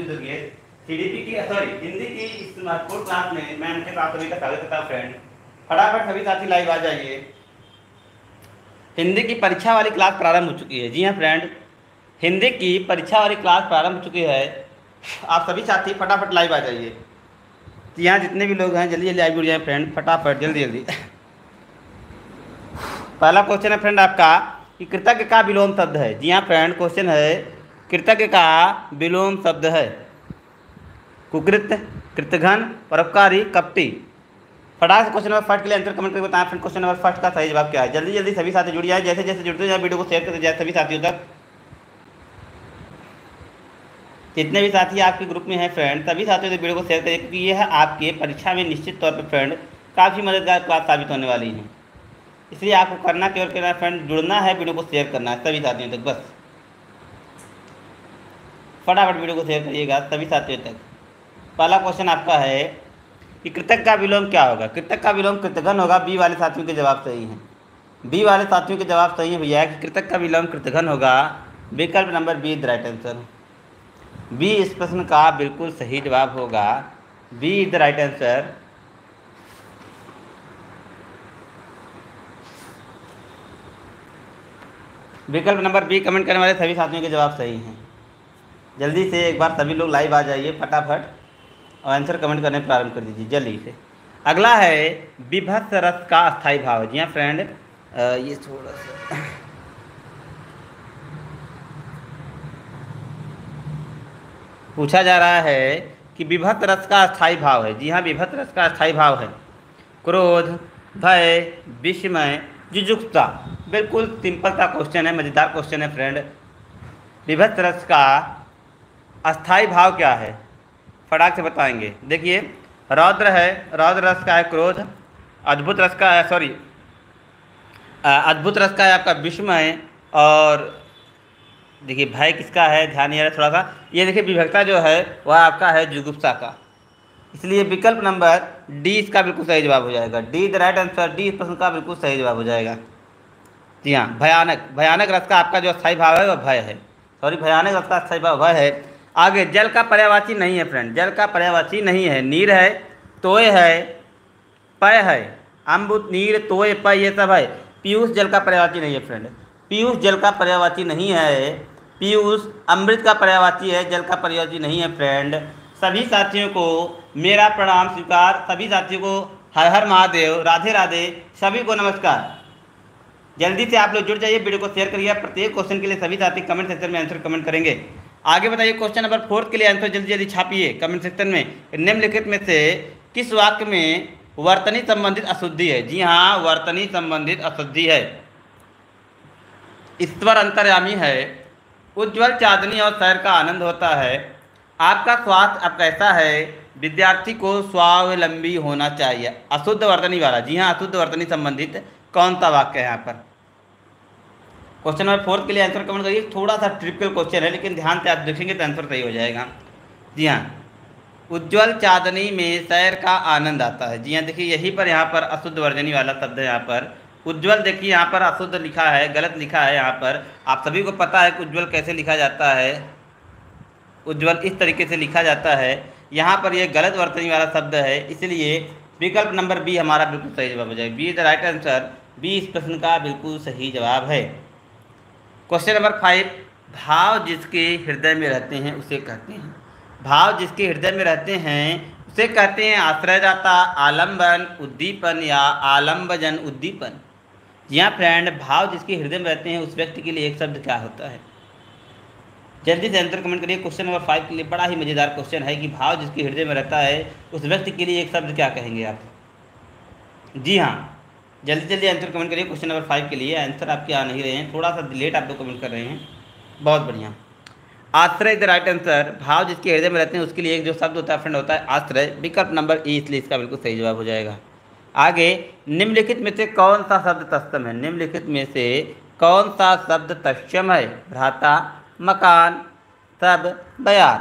CDP की हिंदी की इस महत्वपूर्ण क्लास में मैं उनके साथ सभी का स्वागत करता हूँ फ्रेंड। फटाफट सभी साथी लाइव आ जाइए। हिंदी की परीक्षा वाली क्लास प्रारंभ हो चुकी है। जी हाँ फ्रेंड, हिंदी की परीक्षा वाली क्लास प्रारंभ हो चुकी है। आप सभी साथी फटाफट लाइव आ जाइए। यहाँ जितने भी लोग हैं जल्दी जल्दी लाइव जुड़ जाए फ्रेंड, फटाफट जल्दी जल्दी। पहला क्वेश्चन है फ्रेंड आपका कि कृतज्ञ का विलोम शब्द है। जी हाँ फ्रेंड, क्वेश्चन है कृतज्ञ का विलोम शब्द है। कुकृत, कृतघ्न, परोपकारी, कपटी। फटाक से क्वेश्चन नंबर फर्स्ट के लिए आंसर कमेंट करके बताएं फ्रेंड, क्वेश्चन नंबर फर्स्ट का सही जवाब क्या है। जल्दी जल्दी सभी साथी जुड़ जाए, जैसे जैसे जुड़ते जाए वीडियो को शेयर करते जाए सभी साथियों तक। जितने भी साथी आपके ग्रुप में हैं फ्रेंड, सभी साथियों तक वीडियो को शेयर करें, क्योंकि यह आपके परीक्षा में निश्चित तौर पर फ्रेंड काफ़ी मददगार क्लास साबित होने वाली है। इसलिए आपको करना केवल करना फ्रेंड, जुड़ना है, वीडियो को शेयर करना है सभी साथियों तक। बस फटाफट वीडियो को शेयर करिएगा सभी साथियों तक। पहला क्वेश्चन आपका है कि कृतज्ञ का विलोम क्या होगा। कृतज्ञ का विलोम कृतघ्न होगा। बी वाले साथियों के जवाब सही हैं। बी वाले साथियों के जवाब सही है भैया कि कृतज्ञ का विलोम कृतघ्न होगा। विकल्प number B is the right answer. B इस प्रश्न का बिल्कुल सही जवाब होगा। B is the right answer. विकल्प नंबर बी कमेंट करने वाले सभी साथियों के जवाब सही हैं। जल्दी से एक बार सभी लोग लाइव आ जाइए फटाफट और आंसर कमेंट करने प्रारंभ कर दीजिए जल्दी से। अगला है विभत्स रस का अस्थायी भाव। जी हाँ फ्रेंड, ये थोड़ा सा पूछा जा रहा है कि विभत्स रस का अस्थायी भाव है। जी हाँ, विभत्स रस का अस्थायी भाव है क्रोध, भय, विस्मय, जुजुत्सा। बिल्कुल सिंपल सा क्वेश्चन है, मज़ेदार क्वेश्चन है फ्रेंड। विभत्स रस का अस्थायी भाव क्या है, फटाक से बताएंगे। देखिए, रौद्र है, रौद्र रस का है क्रोध। अद्भुत रस का है अद्भुत रस का है आपका विस्मय। और देखिए भय किसका है, ध्यान नहीं आ रहा थोड़ा सा। ये देखिए विभक्ता जो है वह आपका है जुगुप्सा का। इसलिए विकल्प नंबर डी इसका बिल्कुल सही जवाब हो जाएगा। D the right answer. D इस प्रश्न का बिल्कुल सही जवाब हो जाएगा। जी हाँ, भयानक, भयानक रस का आपका जो अस्थायी भाव है वह भय है। भयानक रस का अस्थायी भाव भय है। आगे जल का पर्यायवाची नहीं है फ्रेंड, जल का पर्यायवाची नहीं है। नीर है, तोय है, पय है। अम्बुत, नीर, तोय, पय ये सब है। पीयूष जल का पर्यायवाची नहीं है फ्रेंड। पीयूष जल का पर्यायवाची नहीं है। पीयूष अमृत का पर्यायवाची है, जल का पर्यायवाची नहीं है फ्रेंड। सभी साथियों को मेरा प्रणाम स्वीकार। सभी साथियों को हर हर महादेव, राधे राधे, सभी को नमस्कार। जल्दी से आप लोग जुड़ जाइए, वीडियो को शेयर करिए। प्रत्येक क्वेश्चन के लिए सभी साथी कमेंट सेक्शन में आंसर कमेंट करेंगे। आगे बताइए, क्वेश्चन नंबर 4 के लिए आंसर जल्दी जल्दी छापिए कमेंट सेक्शन में। निम्नलिखित में से किस वाक्य में वर्तनी संबंधित अशुद्धि है। जी हाँ, वर्तनी संबंधित अशुद्धि है। ईश्वर अंतर्यामी है, उज्ज्वल चांदनी और सैर का आनंद होता है, आपका स्वास्थ्य अब कैसा है, विद्यार्थी को स्वावलंबी होना चाहिए। अशुद्ध वर्तनी वाला। जी हाँ, अशुद्ध वर्तनी संबंधित कौन सा वाक्य है यहाँ पर। क्वेश्चन नंबर 4 के लिए आंसर कमेंट करिए। थोड़ा सा ट्रिपिकल क्वेश्चन है, लेकिन ध्यान से आप देखेंगे तो आंसर सही हो जाएगा। जी हाँ, उज्ज्वल चांदनी में सैर का आनंद आता है। जी हाँ, देखिए यहीं पर यहाँ पर अशुद्ध वर्तनी वाला शब्द है। यहाँ पर उज्ज्वल देखिए यहाँ पर अशुद्ध लिखा है, गलत लिखा है। यहाँ पर आप सभी को पता है कि उज्ज्वल कैसे लिखा जाता है। उज्ज्वल इस तरीके से लिखा जाता है। यहाँ पर यह गलत वर्तनी वाला शब्द है, इसलिए विकल्प नंबर बी हमारा बिल्कुल सही जवाब हो जाएगा। B is the right answer. B इस प्रश्न का बिल्कुल सही जवाब है। क्वेश्चन नंबर 5, भाव जिसके हृदय में रहते हैं उसे कहते हैं। भाव जिसके हृदय में रहते हैं उसे कहते हैं आश्रयदाता, आलम्बन, उद्दीपन या आलम्बजन उद्दीपन। यहाँ फ्रेंड, भाव जिसके हृदय में रहते हैं उस व्यक्ति के लिए एक शब्द क्या होता है। जल्दी से आंसर कमेंट करिए। क्वेश्चन नंबर 5 के लिए बड़ा ही मज़ेदार क्वेश्चन है कि भाव जिसके हृदय में रहता है उस व्यक्ति के लिए एक शब्द क्या कहेंगे आप। जी हाँ, जल्दी जल्दी आंसर कमेंट करिए। क्वेश्चन नंबर 5 के लिए आंसर आपके आ नहीं रहे हैं, थोड़ा सा लेट आप लोग कमेंट कर रहे हैं। बहुत बढ़िया, आश्रय द राइट आंसर। भाव जिसके हृदय में रहते हैं उसके लिए एक जो शब्द होता है फ्रेंड होता है आश्रय। विकल्प नंबर ए, इसलिए इसका बिल्कुल सही जवाब हो जाएगा। आगे, निम्नलिखित में से कौन सा शब्द तत्सम है। निम्नलिखित में से कौन सा शब्द तत्सम है। भ्राता, मकान, सब, बयार।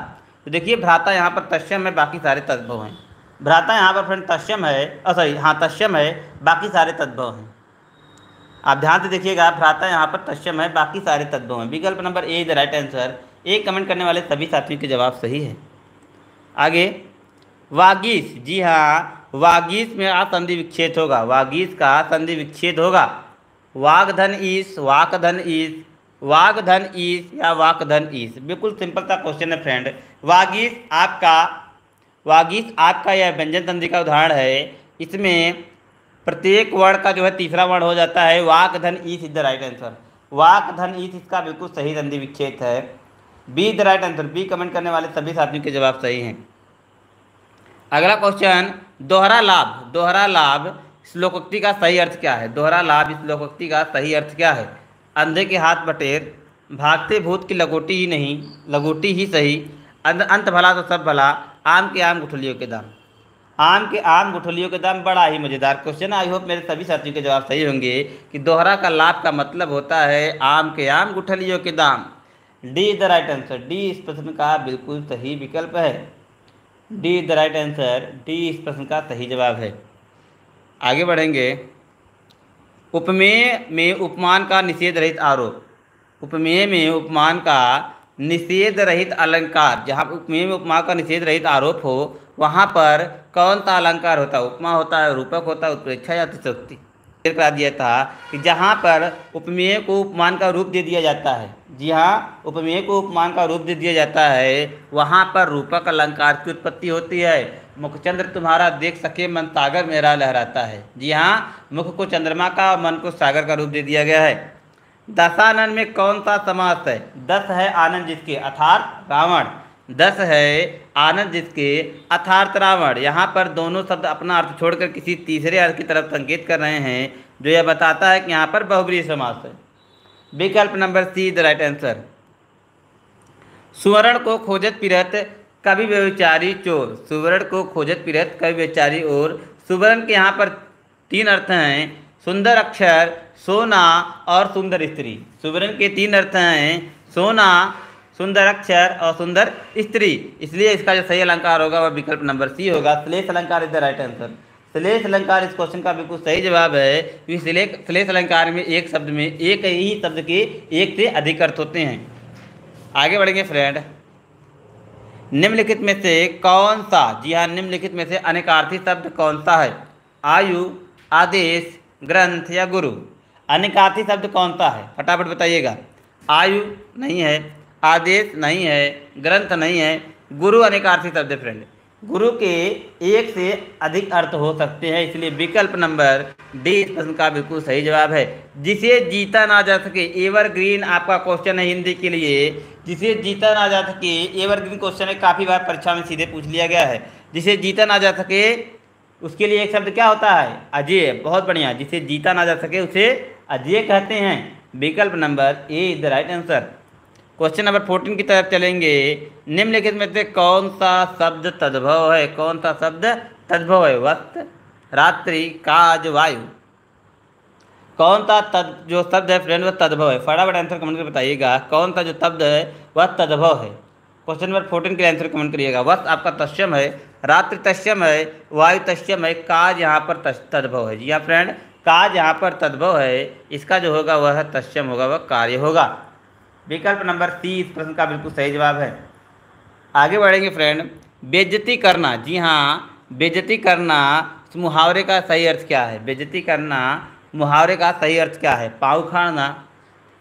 तो देखिए भ्राता यहाँ पर तत्सम है, बाकी सारे तद्भव हैं। भ्राता यहाँ पर फ्रेंड तत्सम है, तत्सम है, बाकी सारे तद्भव हैं। आप ध्यान से देखिएगा, भ्राता यहाँ पर तत्सम है, बाकी सारे तद्भव हैं। विकल्प number A the right answer. एक कमेंट करने वाले सभी साथियों के जवाब सही है। आगे वागीश, जी हाँ, वागीश में आप संधि विच्छेद होगा, वागीश का संधि विच्छेद होगा। वागधन ईश, वाकधन ईश, वागधन ईश या वाकधन ईश, बिल्कुल सिंपल सा क्वेश्चन है फ्रेंड। वागीश आपका यह व्यंजन संधि का उदाहरण है। इसमें प्रत्येक वर्ण का जो है तीसरा वर्ण हो जाता है। वाकधन ईश इज द राइट आंसर। वाकधन ईश इसका बिल्कुल सही संधि विच्छेद है। B the right answer. B comment करने वाले सभी साथियों के जवाब सही हैं। अगला क्वेश्चन, दोहरा लाभ। दोहरा लाभ श्लोकोक्ति का सही अर्थ क्या है? दोहरा लाभ श्लोकोक्ति का सही अर्थ क्या है? अंधे के हाथ बटेर, भागते भूत की लगोटी ही नहीं, लगोटी ही सही, अंत भला तो सब भला, आम के आम गुठलियों के दाम। आम के आम गुठलियों के दाम, बड़ा ही मज़ेदार क्वेश्चन। आई होप मेरे सभी साथियों के जवाब सही होंगे कि दोहरा का लाभ का मतलब होता है आम के आम गुठलियों के दाम। D is the right answer. D इस प्रश्न का बिल्कुल सही विकल्प है। D is the right answer. D इस प्रश्न का सही जवाब है। आगे बढ़ेंगे। उपमेय में उपमान का निषेध रहित आरोप। उपमेय में उपमान का निषेध रहित अलंकार, जहाँ उपमेय में उपमा का निषेध रहित आरोप हो वहाँ पर कौन सा अलंकार होता है? उपमा होता है, रूपक होता है, उत्प्रेक्षा या अतिशयोक्ति। करा दिया था कि जहाँ पर उपमेय को उपमान का रूप दे दिया जाता है, जी हाँ, उपमेय को उपमान का रूप दे दिया जाता है, वहाँ पर रूपक अलंकार की उत्पत्ति होती है। मुखचंद्र तुम्हारा देख सके मन सागर मेरा लहराता है। जी हाँ, मुख को चंद्रमा का और मन को सागर का रूप दे दिया गया है। दशानन में कौन सा समास है? दस है आनंद जिसके अर्थात रावण। दस है आनंद जिसके अर्थात रावण। यहाँ पर दोनों शब्द अपना अर्थ छोड़कर किसी तीसरे अर्थ की तरफ संकेत कर रहे हैं, जो यह बताता है कि यहाँ पर बहुब्रीहि समास है। विकल्प number C the right answer. सुवर्ण को खोजत फिरत कवि व्यभिचारी चोर। सुवर्ण को खोजत फिरत कवि व्यभिचारी और। सुवर्ण के यहाँ पर तीन अर्थ हैं, सुंदर अक्षर, सोना और सुंदर स्त्री। सुवर्ण के तीन अर्थ हैं, सोना, सुंदर अक्षर और सुंदर स्त्री। इसलिए इसका जो सही अलंकार होगा वह विकल्प नंबर सी होगा। श्लेष अलंकार इज द राइट आंसर। श्लेष अलंकार इस क्वेश्चन का बिल्कुल सही जवाब है, क्योंकि श्लेष अलंकार में एक शब्द में एक ही शब्द के एक से अधिक अर्थ होते हैं। आगे बढ़ेंगे फ्रेंड। निम्नलिखित में से कौन सा, जी हाँ, निम्नलिखित में से अनेकार्थी शब्द कौन सा है? आयु, आदेश, ग्रंथ या गुरु। अनेकार्थी शब्द कौन सा है? फटाफट बताइएगा। आयु नहीं है, आदेश नहीं है, ग्रंथ नहीं है, गुरु अनेकार्थी शब्द है फ्रेंड। गुरु के एक से अधिक अर्थ हो सकते हैं, इसलिए विकल्प नंबर डी इस प्रश्न का बिल्कुल सही जवाब है। जिसे जीता ना जा सके, एवरग्रीन आपका क्वेश्चन है हिंदी के लिए। जिसे जीता ना जा सके, एवरग्रीन क्वेश्चन है, काफ़ी बार परीक्षा में सीधे पूछ लिया गया है। जिसे जीता ना जा सके उसके लिए एक शब्द क्या होता है? अजेय। बहुत बढ़िया। जिसे जीता ना जा सके उसे अजेय कहते हैं। विकल्प number A is the right answer. Question number 14 की तरफ चलेंगे। निम्नलिखित में से कौन सा शब्द तद्भव है? कौन सा शब्द तद्भव है? वस्त्र, रात्रि, काज, वायु। कौन सा जो शब्द है फ्रेंड वह तद्भव है? फटाफट आंसर कमेंट करके बताइएगा कौन सा जो शब्द है वह तद्भव है। क्वेश्चन नंबर 14 के आंसर कमेंट करिएगा। वस्त्र आपका तस्यम है, रात्रि तस्यम है, वायु तस्यम है, काज यहाँ पर तद्भव है। जी हाँ फ्रेंड, काज यहाँ पर तद्भव है, इसका जो होगा वह तस्यम होगा, वह कार्य होगा। विकल्प नंबर सी इस प्रश्न का बिल्कुल सही जवाब है। आगे बढ़ेंगे फ्रेंड। बेइज्जती करना, जी हाँ, बेइज्जती करना मुहावरे का सही अर्थ क्या है? बेइज्जती करना मुहावरे का सही अर्थ क्या है? पाँव उखाड़ना,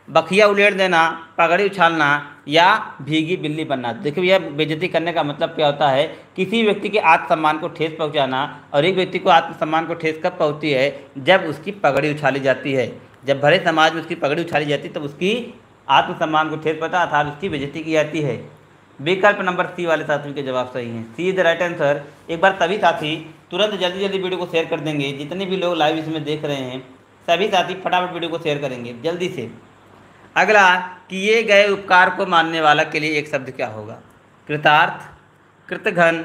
बखिया उलेट देना, पगड़ी उछालना या भीगी बिल्ली बनना। देखिए भैया, बेइज्जती करने का मतलब क्या होता है? किसी व्यक्ति के आत्मसम्मान को ठेस पहुंचाना। और एक व्यक्ति को आत्मसम्मान को ठेस कब पहुंचती है? जब उसकी पगड़ी उछाली जाती है। जब भरे समाज में उसकी पगड़ी उछाली जाती है तब उसकी आत्मसम्मान को ठेस पहुंचा अर्थात उसकी बेइज्जती की जाती है। विकल्प नंबर सी वाले साथियों के जवाब सही हैं। सी द राइट आंसर। एक बार सभी साथी तुरंत जल्दी जल्दी वीडियो को शेयर कर देंगे। जितने भी लोग लाइव इसमें देख रहे हैं सभी साथी फटाफट वीडियो को शेयर करेंगे जल्दी से। अगला, किए गए उपकार को मानने वाला के लिए एक शब्द क्या होगा? कृतार्थ, कृतघ्न,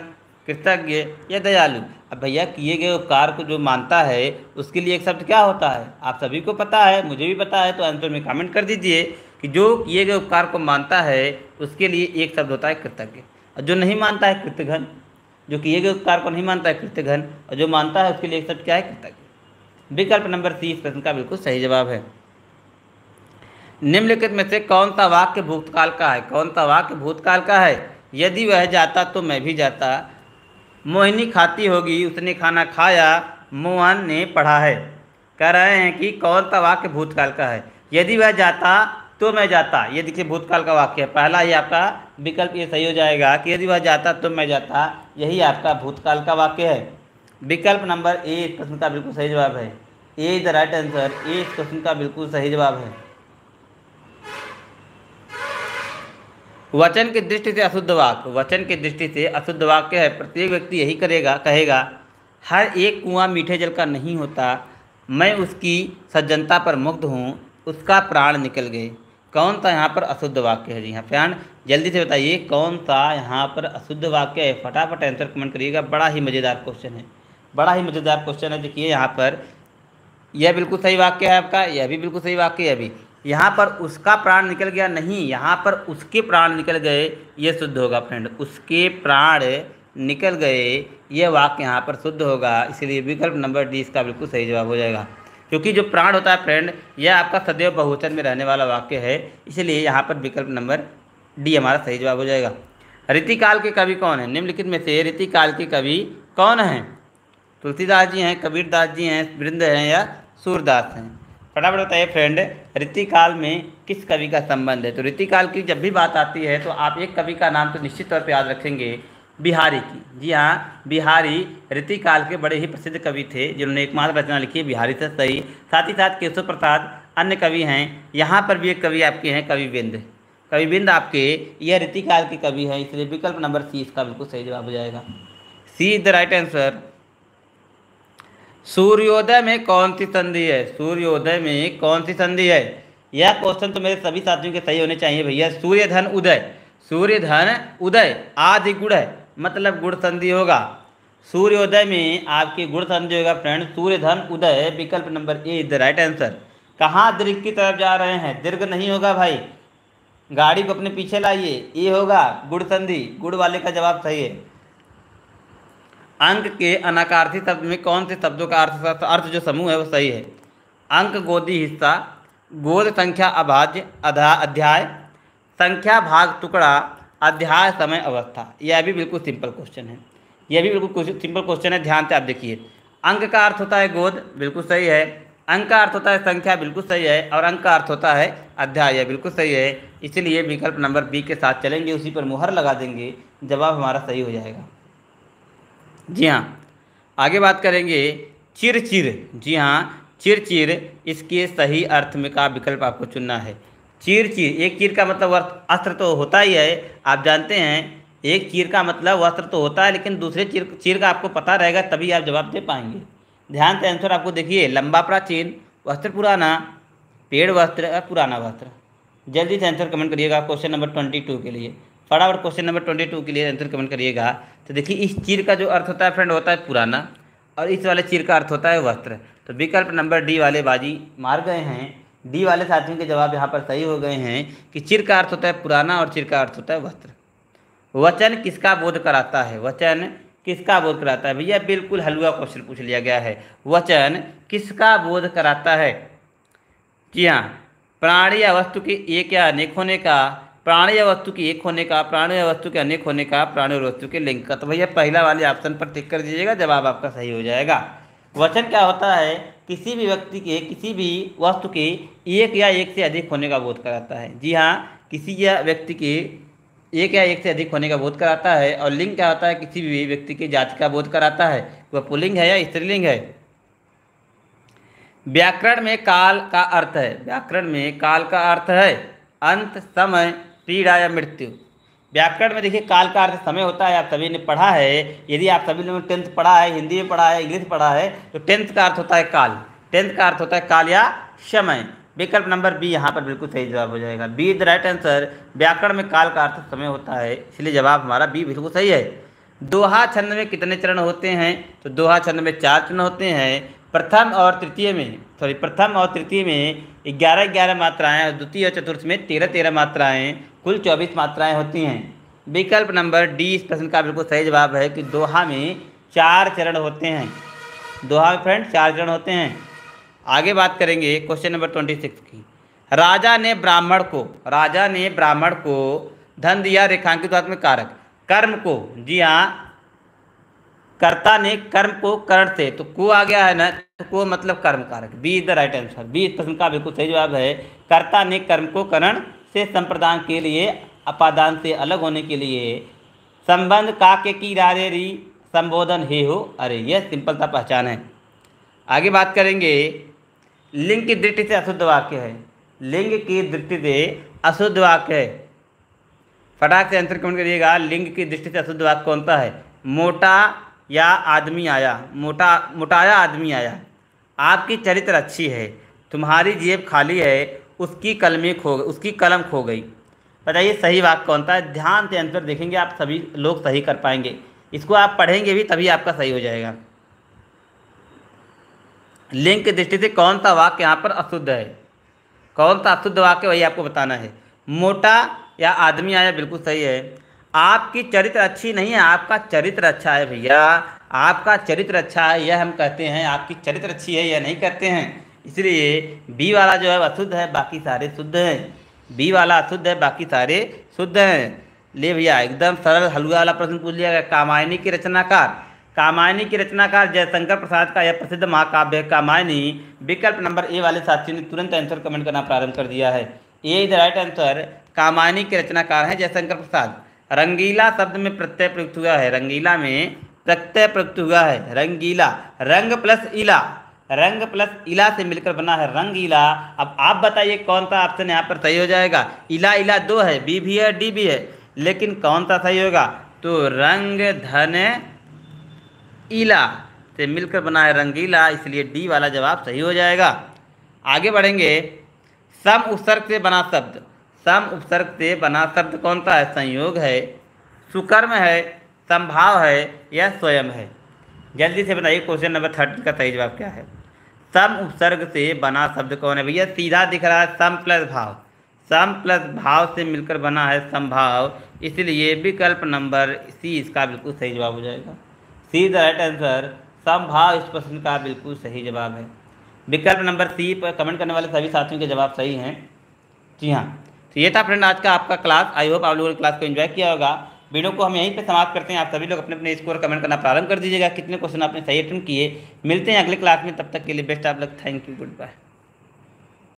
कृतज्ञ या दयालु। अब भैया, किए गए उपकार को जो मानता है उसके लिए एक शब्द क्या होता है? आप सभी को पता है, मुझे भी पता है, तो आंसर में कमेंट कर दीजिए कि जो किए गए उपकार को मानता है उसके लिए एक शब्द होता है कृतज्ञ, और जो नहीं मानता है कृतघ्न। जो किए गए उपकार को नहीं मानता है कृतघ्न, और जो मानता है उसके लिए एक शब्द क्या है? कृतज्ञ। विकल्प नंबर सी इस प्रश्न का बिल्कुल सही जवाब है। निम्नलिखित में से कौन सा वाक्य भूतकाल का है? कौन सा वाक्य भूतकाल का है? यदि वह जाता तो मैं भी जाता, मोहिनी खाती होगी उसने खाना खाया, मोहन ने पढ़ा है। कह रहे हैं कि कौन सा वाक्य भूतकाल का है। यदि वह जाता तो मैं जाता, ये देखिए भूतकाल का वाक्य है। पहला ही आपका विकल्प ये सही हो जाएगा कि यदि वह जाता तो मैं जाता, यही आपका भूतकाल का वाक्य है। विकल्प नंबर ए इस प्रश्न का बिल्कुल सही जवाब है। A is the right answer. ए इस क्वेश्चन का बिल्कुल सही जवाब है। वचन की दृष्टि से अशुद्ध वाक्य, वचन की दृष्टि से अशुद्ध वाक्य है। प्रत्येक व्यक्ति यही कहेगा, हर एक कुआं मीठे जल का नहीं होता, मैं उसकी सज्जनता पर मुग्ध हूँ, उसका प्राण निकल गए। कौन सा यहाँ पर अशुद्ध वाक्य है? जी हाँ फ्रेंड, जल्दी से बताइए कौन सा यहाँ पर अशुद्ध वाक्य है। फटाफट आंसर कमेंट करिएगा। बड़ा ही मज़ेदार क्वेश्चन है, बड़ा ही मज़ेदार क्वेश्चन है। देखिए यहाँ पर यह बिल्कुल सही वाक्य है आपका, यह भी बिल्कुल सही वाक्य है। अभी यहाँ पर उसका प्राण निकल गया नहीं, यहाँ पर उसके प्राण निकल गए, ये शुद्ध होगा फ्रेंड। उसके प्राण निकल गए, ये वाक्य यहाँ पर शुद्ध होगा। इसलिए विकल्प नंबर डी इसका बिल्कुल सही जवाब हो जाएगा। क्योंकि जो प्राण होता है फ्रेंड, यह आपका सदैव बहुवचन में रहने वाला वाक्य है, इसलिए यहाँ पर विकल्प नंबर डी हमारा सही जवाब हो जाएगा। रीतिकाल के कवि कौन है? निम्नलिखित में से रीतिकाल के कवि कौन हैं? तुलसीदास जी हैं, कबीरदास जी हैं, वृंद हैं या सूरदास हैं? फटाफट बताइए फ्रेंड, रीतिकाल में किस कवि का संबंध है? तो रीतिकाल की जब भी बात आती है तो आप एक कवि का नाम तो निश्चित तौर पर याद रखेंगे, बिहारी की। जी हाँ, बिहारी रीतिकाल के बड़े ही प्रसिद्ध कवि थे, जिन्होंने एकमात्र रचना लिखी है बिहारी से सही। साथ ही साथ केशव प्रसाद अन्य कवि हैं। यहाँ पर भी एक कवि आपके हैं कविबिंद। कविबिंद आपके यह रीतिकाल के कवि हैं, इसलिए विकल्प नंबर सी इसका बिल्कुल सही जवाब हो जाएगा। सी इज द राइट आंसर। सूर्योदय में कौन सी संधि है? सूर्योदय में कौन सी संधि है? यह क्वेश्चन तो मेरे सभी साथियों के सही होने चाहिए भैया। सूर्य धन उदय, सूर्य धन उदय आदि गुण है, मतलब गुण संधि होगा। सूर्योदय में आपकी गुण संधि होगा फ्रेंड, सूर्य धन उदय। विकल्प number A is the right answer. कहाँ दीर्घ की तरफ जा रहे हैं? दीर्घ नहीं होगा भाई, गाड़ी को अपने पीछे लाइए, ये होगा गुण संधि। गुण वाले का जवाब सही है। अंक के अनाकार्थी शब्द में कौन से शब्दों का अर्थ जो समूह है वो सही है? अंक गोदी हिस्सा, गोद संख्या अभाज्य, अध्याय संख्या भाग टुकड़ा, अध्याय समय अवस्था। यह भी बिल्कुल सिंपल क्वेश्चन है, यह भी बिल्कुल सिंपल क्वेश्चन है। ध्यान से आप देखिए, अंक का अर्थ होता है गोद, बिल्कुल सही है। अंक का अर्थ होता है संख्या, बिल्कुल सही है। और अंक का अर्थ होता है अध्याय, यह बिल्कुल सही है। इसलिए विकल्प नंबर बी के साथ चलेंगे, उसी पर मुहर लगा देंगे, जवाब हमारा सही हो जाएगा। जी हाँ, आगे बात करेंगे चिरचिर। जी हाँ, चिरचिर, इसके सही अर्थ में का विकल्प आपको चुनना है। चिरचिर, एक चीर का मतलब अस्त्र तो होता ही है, आप जानते हैं। एक चीर का मतलब वस्त्र तो होता है, लेकिन दूसरे चीर का आपको पता रहेगा तभी आप जवाब दे पाएंगे। ध्यान से आंसर आपको देखिए, लंबा प्राचीन, वस्त्र पुराना, पेड़ वस्त्र और पुराना वस्त्र। जल्दी से आंसर कमेंट करिएगा क्वेश्चन नंबर 22 के लिए। फटाफट क्वेश्चन नंबर 22 के लिए आंसर कमेंट करिएगा। तो देखिए, इस चीर का जो अर्थ होता है फ्रेंड होता है पुराना, और इस वाले चीर का अर्थ होता है वस्त्र। तो विकल्प नंबर डी वाले बाजी मार गए हैं। डी वाले साथियों के जवाब यहाँ पर सही हो गए हैं कि चिर का अर्थ होता है पुराना और चिर का अर्थ होता है वस्त्र। वचन किसका बोध कराता है? वचन किसका बोध कराता है? भैया बिल्कुल हलवा क्वेश्चन पूछ लिया गया है। वचन किसका बोध कराता है? जी हाँ, प्राणी या वस्तु के एक या अनेक होने का, प्राणी या वस्तु के एक होने का, प्राणी या वस्तु के अनेक होने का, प्राणी और वस्तु के लिंग का। तो भैया पहला वाले ऑप्शन पर टिक कर दीजिएगा, जवाब आपका सही हो जाएगा। वचन क्या होता है? किसी भी व्यक्ति के, किसी भी वस्तु के एक या एक से अधिक होने का बोध कराता है। जी हाँ, किसी या व्यक्ति के एक या एक से अधिक होने का बोध कराता है। और लिंग क्या होता है? किसी भी व्यक्ति की जाति का बोध कराता है, वह पुल्लिंग है या स्त्रीलिंग है। व्याकरण में काल का अर्थ है, व्याकरण में काल का अर्थ है अंत, समय, पीड़ा या मृत्यु। व्याकरण में देखिए काल का अर्थ समय होता है, आप सभी ने पढ़ा है। यदि आप सभी ने 10th पढ़ा है, हिंदी में पढ़ा है, इंग्लिश पढ़ा है, तो 10th का अर्थ होता है काल। 10th का अर्थ होता है काल या समय। विकल्प नंबर बी यहाँ पर बिल्कुल सही जवाब हो जाएगा। B is the right answer. व्याकरण में काल का अर्थ समय होता है, इसलिए जवाब हमारा बी बिल्कुल सही है। दोहा छंद में कितने चरण होते हैं? तो दोहा छंद में 4 चरण होते हैं। प्रथम और तृतीय में 11-11 मात्राएं, और द्वितीय और चतुर्थ में 13-13 मात्राएं, कुल 24 मात्राएं होती हैं। विकल्प नंबर डी इस प्रश्न का बिल्कुल सही जवाब है कि दोहा में 4 चरण होते हैं। दोहा में फ्रेंड 4 चरण होते हैं। आगे बात करेंगे क्वेश्चन नंबर 26 की। राजा ने ब्राह्मण को धन दिया, रेखांकित वाक्य में कारक। कर्म को, जी हाँ, कर्ता ने कर्म को करण से, तो को आ गया है ना, तो को मतलब कर्म कारक। B is the right answer. B इस प्रश्न का बिल्कुल सही जवाब है। कर्ता ने कर्म को करण से संप्रदान के लिए, अपादान से अलग होने के लिए, संबंध काके की रारे री संबोधन हे हो अरे, यह सिंपल सा पहचान है। आगे बात करेंगे, लिंग की दृष्टि से अशुद्ध वाक्य है। लिंग की दृष्टि से अशुद्ध वाक्य है, फटाक से आंसर कमेंट करिएगा। लिंग की दृष्टि से अशुद्ध वाक्य कौन सा है? मोटा या आदमी आया, मोटाया आदमी आया, आपकी चरित्र अच्छी है, तुम्हारी जेब खाली है, उसकी कलम खो गई। बताइए सही वाक्य कौन सा है? ध्यान से आंसर देखेंगे आप, सभी लोग सही कर पाएंगे। इसको आप पढ़ेंगे भी तभी आपका सही हो जाएगा। लिंग की दृष्टि से कौन सा वाक्य यहाँ पर अशुद्ध है? कौन सा अशुद्ध वाक्य, वही आपको बताना है। मोटा या आदमी आया, बिल्कुल सही है। आपकी चरित्र अच्छी नहीं है, आपका चरित्र अच्छा है भैया, आपका चरित्र अच्छा है, यह हम कहते हैं। आपकी चरित्र अच्छी है यह नहीं कहते हैं। इसलिए बी वाला जो है अशुद्ध है, बाकी सारे शुद्ध हैं। बी वाला अशुद्ध है, बाकी सारे शुद्ध हैं। ले भैया, एकदम सरल हलवा वाला प्रश्न पूछ लिया गया। कामायनी के रचनाकार, कामायनी के रचनाकार जयशंकर प्रसाद का यह प्रसिद्ध महाकाव्य है कामायनी। विकल्प नंबर ए वाले साथियों ने तुरंत आंसर कमेंट करना प्रारंभ कर दिया है। A is the right answer. Kamayani के रचनाकार हैं जयशंकर प्रसाद। रंगीला शब्द में प्रत्यय प्रयुक्त हुआ है, रंगीला में प्रत्यय प्रयुक्त हुआ है। रंगीला, रंग प्लस इला, रंग प्लस इला से मिलकर बना है रंगीला। अब आप बताइए कौन सा ऑप्शन यहाँ पर सही हो जाएगा? इला इला दो है, बी भी है डी भी है, लेकिन कौन सा सही होगा? तो रंग धन इला से मिलकर बना है रंगीला, इसलिए डी वाला जवाब सही हो जाएगा। आगे बढ़ेंगे, सम उपसर्ग से बना शब्द, सम उपसर्ग से बना शब्द कौन सा है? संयोग है, सुकर्म है, संभाव है या स्वयं है? जल्दी से बताइए क्वेश्चन नंबर 30 का सही जवाब क्या है? सम उपसर्ग से बना शब्द कौन है भैया? सीधा दिख रहा है, सम प्लस भाव, सम प्लस भाव से मिलकर बना है संभाव, इसलिए विकल्प नंबर सी इसका बिल्कुल सही जवाब हो जाएगा। C the right answer. संभाव इस प्रश्न का बिल्कुल सही जवाब है। विकल्प नंबर सी पर कमेंट करने वाले सभी साथियों के जवाब सही हैं। जी हाँ, तो ये था फ्रेंड आज का आपका क्लास। आई होप आप लोगों ने क्लास को एंजॉय किया होगा। वीडियो को हम यहीं पे समाप्त करते हैं। आप सभी लोग अपने अपने स्कोर कमेंट करना प्रारंभ कर दीजिएगा, कितने क्वेश्चन आपने सही अटेंड किए। मिलते हैं अगले क्लास में, तब तक के लिए best of luck. Thank you, good bye.